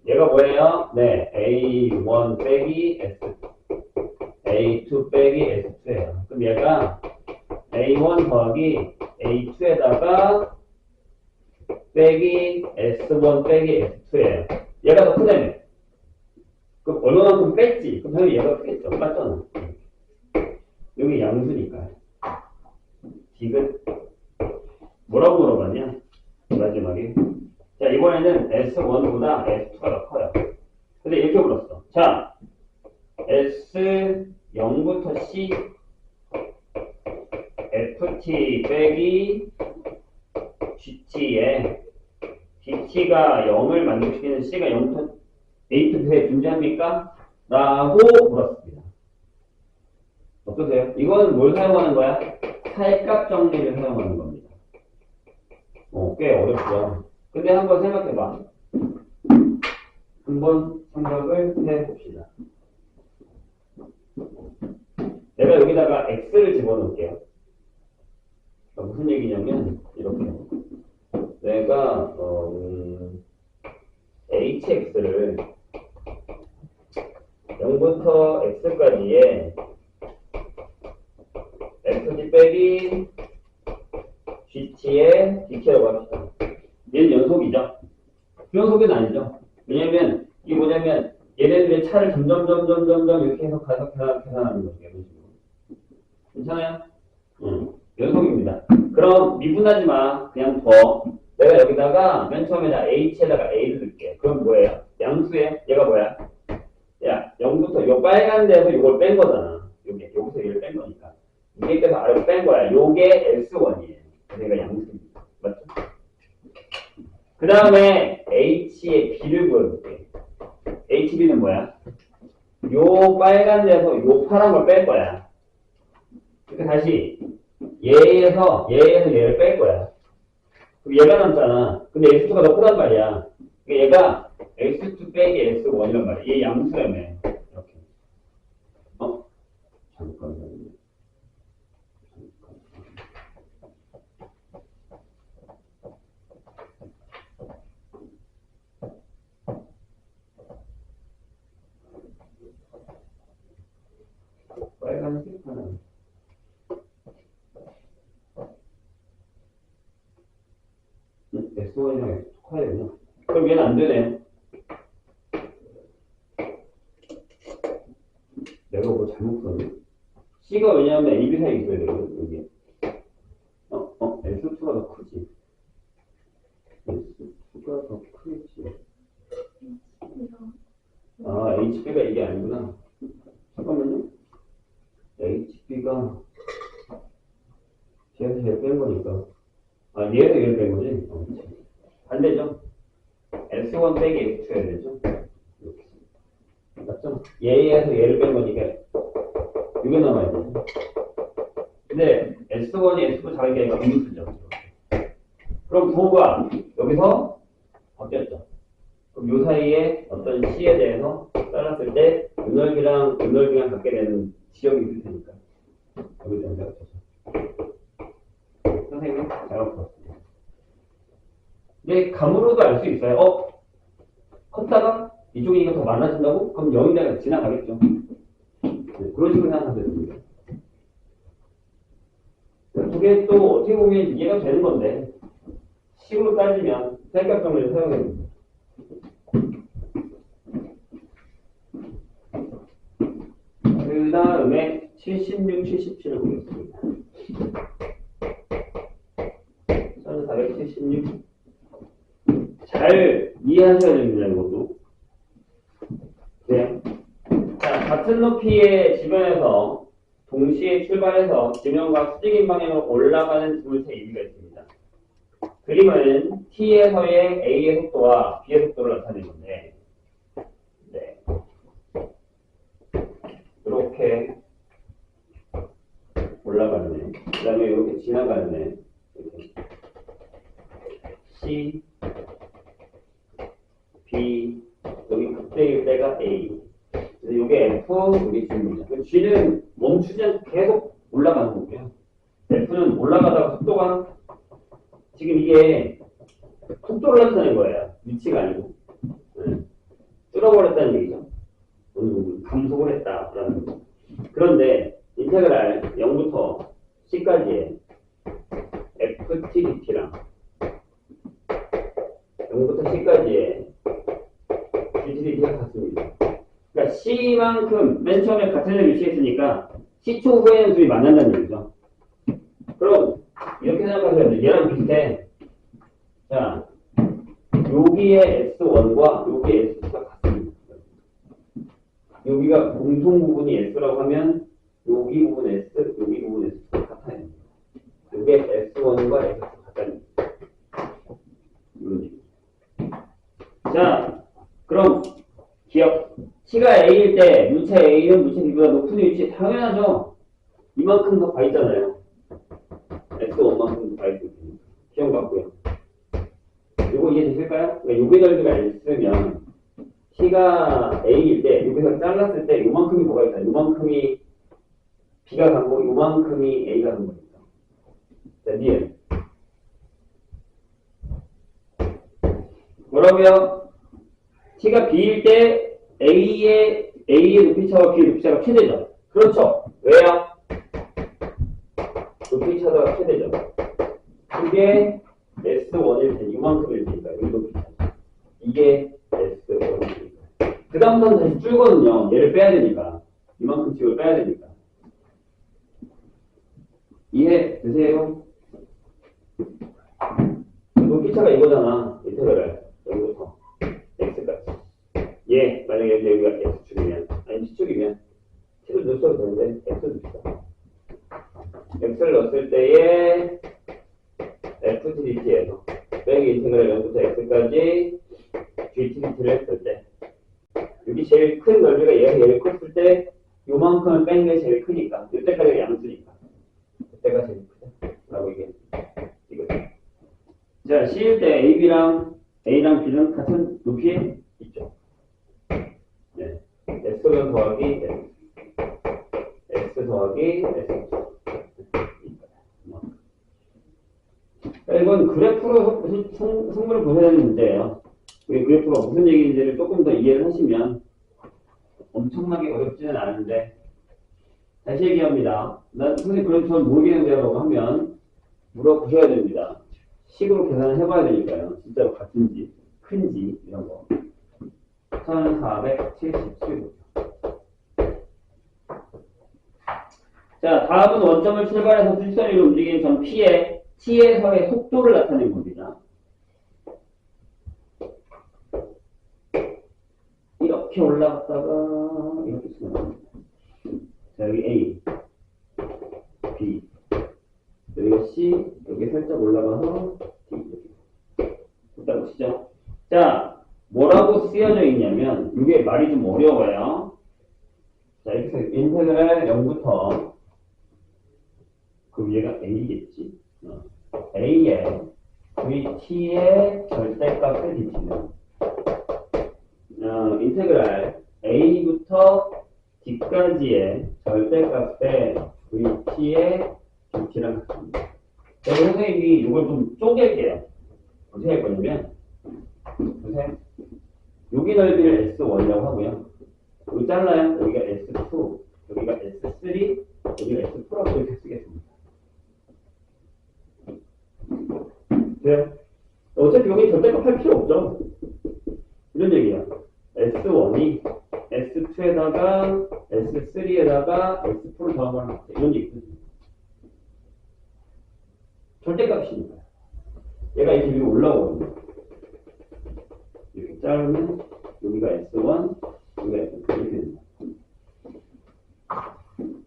얘가 뭐예요? 네, A1 빼기 S2. A2 빼기 S2예요. 그럼 얘가 A1 더하기 A2에다가 빼기 S1 빼기 S2예요. 얘가 더 크다며. 그럼 얼마만큼 뺐지? 그럼 당연히 얘가 크겠죠. 맞잖아. 여기 양수니까. 디귿 뭐라고 물어봤냐? 마지막에. 자, 이번에는 S1보다 S2가 더 커요. 근데 이렇게 물었어. 자, S0부터 C FT 빼기 GT에 DT가 0을 만족시키는 C가 0부터 A2에 존재합니까? 라고 물었습니다. 어떠세요? 이거는 뭘 사용하는 거야? 살값 정리를 사용하는 겁니다. 꽤 어렵죠. 근데 한번 생각해봐. 한번 생각을 해봅시다. 내가 여기다가 X를 집어넣을게요. 무슨 얘기냐면 이렇게 내가 HX를 0부터 X까지의 FT 빼기 GT의 DT라고 합시다. 얘는 연속이죠. 연속은 아니죠. 왜냐면 이게 뭐냐면 얘네들의 차를 점점 이렇게 해서 계산하는 거죠. 괜찮아요? 연속입니다. 그럼 미분하지 마. 그냥 더. 내가 여기다가 맨 처음에다 H에다가 A를 넣을게. 그럼 뭐예요? 양수에 얘가 뭐야? 야, 0부터 요 빨간 데에서 이걸 뺀 거잖아. 여기서 얘를 뺀 거니까. 위에서 아래로 뺀 거야. 요게 S1이에요. 그러니까 양수입니다. 맞죠? 그 다음에 H의 B를 보여줄게. HB는 뭐야? 요 빨간 데에서 요 파란 걸 뺄 거야. 그러니까 다시 얘에서 얘를 뺄 거야. 그럼 얘가 남잖아. 근데 x2가 더 크단 말이야. 그러니까 얘가 x2 빼기 s1이란 말이야. 얘 양수라며. 이렇게. 잠깐만요. 빨간색 하나. S1이랑 S2 커야 되나? 그럼 얘는 안 되네. 내가 뭐 잘못 썼네. C가 왜냐하면 A, B 사이에 있어야 되거든, 여기. S2가 더 크지. S2가 더 크겠지. 아, HB가 이게 아니구나. 잠깐만요. HB가 얘에서 얘를 뺀 거니까. 아, 얘에서 얘를 뺀 거지? 반대죠? S1 빼기 S2 해야 되죠? 이렇게. 맞죠? 얘에서 얘를 뺀 거니까 이게 남아야 되죠? 근데 S1이 S2 작은 게 아니라 음수죠. 그럼 부호가 여기서 바뀌었죠. 그럼 요 사이에 어떤 C에 대해서 따랐을 때 은넓이랑 갖게 되는 지역이 있을 테니까. 여기 연결 없어서. 선생님, 잘 풀었습니다. 근데 감으로도 알 수 있어요. 컸다가 이쪽이 이거 더 많아진다고? 그럼 0이다가 지나가겠죠. 네, 그런 식으로 생각하면 됩니다. 그게 또 어떻게 보면 이해가 되는 건데, 식으로 따지면 삼각형을 사용해야 됩니다. 그 다음에 76, 77을 보겠습니다. 1476. 잘 이해하셔야 됩니다, 이것도. 네. 자, 같은 높이의 지면에서 동시에 출발해서 지면과 수직인 방향으로 올라가는 지물체 AB가 있습니다. 그림은 T에서의 A의 속도와 B의 속도를 나타내는 건데, 네. 이렇게 올라가는 애, 그 다음에 이렇게 지나가는 애, 이렇게. C, B, 여기 극대일 때가 A. 그래서 이게 F, 여기 G입니다. G는 멈추지 않고 계속 올라가는 거고요. F는 올라가다가 속도가, 지금 이게 속도를 나타내는 거예요. 위치가 아니고. 네. 뚫어버렸다는 얘기죠. 어느 정도 감속을 했다라는 거죠. 그런데 인테그랄 0부터 C까지의 FTDT랑 0부터 C까지의 GTDT가 같습니다. 그러니까 C만큼 맨 처음에 같은 데 위치에 있으니까 C초 후에는 둘이 만난다는 얘기죠. 그럼 이렇게 생각하셔야 돼요. 얘랑 비슷해. 자, 여기에 S1과 여기에 S2가 같습니다. 여기가 공통 부분이 S라고 하면 여기 부분 S, 여기 부분 S가 같아요. 이게 S1과 S가 같다는 얘기죠. 자, 그럼 기억. C가 A일 때 물체 A는 물체 B보다 높은 위치에 당연하죠. 이만큼 더 가 있잖아요. S1만큼 더 가 있거든요. 기억 같고요. 요거 이해되실까요? 그러니까 요게 넓이가 있으면 C가 A일 때 여기서 잘랐을 때 요만큼이 뭐가 있다. 요만큼이 B가 간 거, 요만큼이 A가 간 거니까. 자, 니은. 뭐라고요? T가 B일 때 A의 높이차와 B의 높이차가 최대죠. 그렇죠. 왜요? 높이차가 최대죠. 그게 S1일 때 이만큼일 테니까 이 높이차. 이게 S1일 테니까. 그 다음부터는 다시 줄거든요. 얘를 빼야 되니까. 이만큼씩을 빼야 되니까. 이해 되세요? 높이차가 이거잖아. 인테그랄. 여기부터 x까지. 예, 만약에 여기가 x축이면, 아니 x축이면 x를 넣으셔도 되는데 x를 넣읍시다. x를 넣었을 때에 ftdt에서 빼기 인테그랄 0부터 x까지 gtdt를 했을 때 여기 제일 큰 넓이가 얘가 제일 컸을 때 요만큼을 뺀 게 제일 크니까 이때까지가 양수니까 그때가 제일 크다 라고 얘기했습니다. 이거죠. 자, C일 때 A랑 B는 같은 높이에 있죠. 네. S1 더하기 S, S 더하기 S. 이건 그래프로 성분을 보셔야 되는 문제예요. 그래프가 무슨 얘기인지를 조금 더 이해를 하시면 엄청나게 어렵지는 않은데 다시 얘기합니다. 난 선생님 그래도 전 모르겠는데요 라고 하면 물어보셔야 됩니다. 식으로 계산을 해봐야 되니까요. 진짜로 같은지 큰지 이런 거. 1477. 자, 다음은 원점을 출발해서 실선위로 움직이는 전 P의 T에서의 속도를 나타낸 겁니다. 이렇게 이렇게 올라갔다가 이렇게 쓰면 자, 여기 A, B, 여기가 C, 여기 살짝 올라가서 D 이렇게. 일단 보시죠. 자, 뭐라고 쓰여져 있냐면 이게 말이 좀 어려워요. 자, 이렇게 해서 인테그랄 0부터 그 위에가 A겠지. A의 VT의 절대값을 DT는 인테그랄 A부터 D까지의 절대값의 VT의 DT랑 같습니다. 자, 선생님이 이걸 좀 쪼갤게요. 어떻게 할 거냐면 보세요. 여기 넓이를 S1이라고 하고요. 여기 잘라요. 여기가 S2, 여기가 S3, 여기가 S4라고 이렇게 쓰겠습니다. 돼요? 어차피 여기 절대값 할 필요 없죠. 이런 얘기야. S1이 S2에다가 S3에다가 S4를 더하면 돼. 이런 얘기거든요. 절대값이니까. 얘가 이렇게 위로 올라오거든요. 이렇게 자르면 여기가 S1, 여기가 S2 이렇게 됩니다.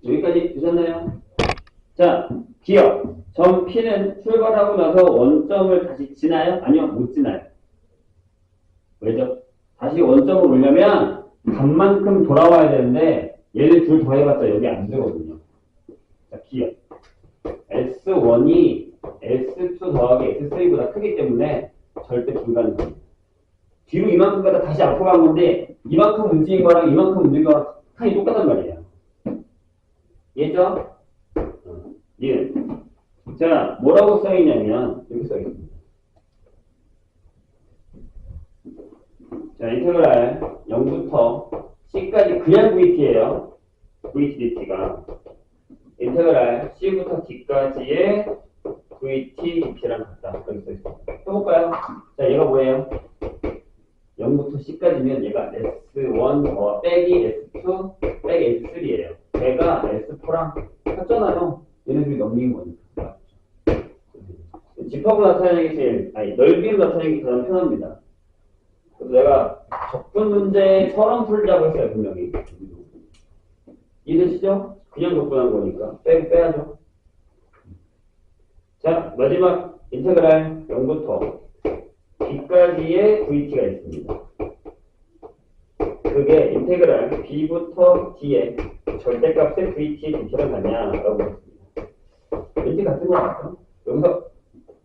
여기까지 되셨나요? 자, 기억. 점 P는 출발하고 나서 원점을 다시 지나요? 아니요, 못 지나요. 왜죠? 다시 원점을 오려면 간만큼 돌아와야 되는데 얘를 둘 더해봤자 여기 안 되거든요. 자, 기억. S1이 S2 더하기 S3보다 크기 때문에 절대 불가능합니다. 뒤로 이만큼 가다 다시 앞으로 간 건데 이만큼 움직인 거랑 이만큼 움직인 거랑 타이 똑같단 말이에요. 이해죠? 예. 자, 뭐라고 써있냐면 여기 써있습니다. 자, 인테그랄 0부터 C까지 그냥 VT예요. VT DT가 인테그랄 C부터 D까지의 VT DT랑 같다. 여기 써있습니다. 해볼까요? 자, 얘가 뭐예요? 0부터 C까지면 얘가 S1 빼기 S2 빼기 S3예요. 얘가 S4랑 같잖아요. 얘네들이 넘긴 거니까. 집합으로 나타내기 제일, 넓이로 나타내기 가장 편합니다. 그래서 내가 적분 문제처럼 풀자고 했어요, 분명히. 이해되시죠? 그냥 적분한 거니까. 빼야죠. 자, 마지막 인테그랄 0부터 B까지의 VT가 있습니다. 그게 인테그랄 B부터 D의 절대값의 VT의 DT랑 같냐라고 했습니다. 왠지 같은 거 같죠? 여기서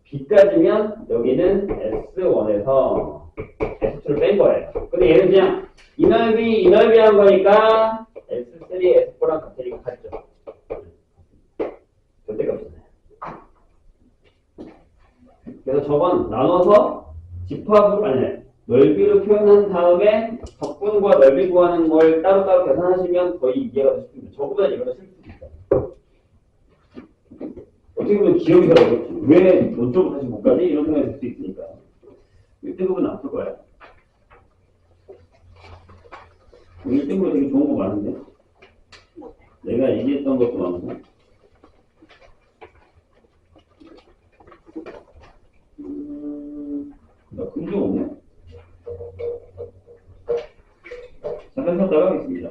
B까지면 여기는 S1에서 S2를 뺀 거예요. 근데 얘는 그냥 이 넓이 한 거니까 S3, S4랑 같으니까 같죠. 절대값이잖아요. 그래서 저건 나눠서 집합으로, 넓이로 표현한 다음에 적분과 넓이 구하는 걸 따로따로 계산하시면 거의 이해가 더 쉽습니다. 저보다 이거 더 쉽습니다. 어떻게 보면 기억이 더 어렵지. 왜 어쩌고 다시 못 가지? 이런 생각이 들 수 있으니까. 1등급은 안 쓸 거야. 1등급은 되게 좋은 거 많은데. 내가 얘기했던 것도 많고. 나 근데 없네. 잠깐 쉬었다가 하겠습니다.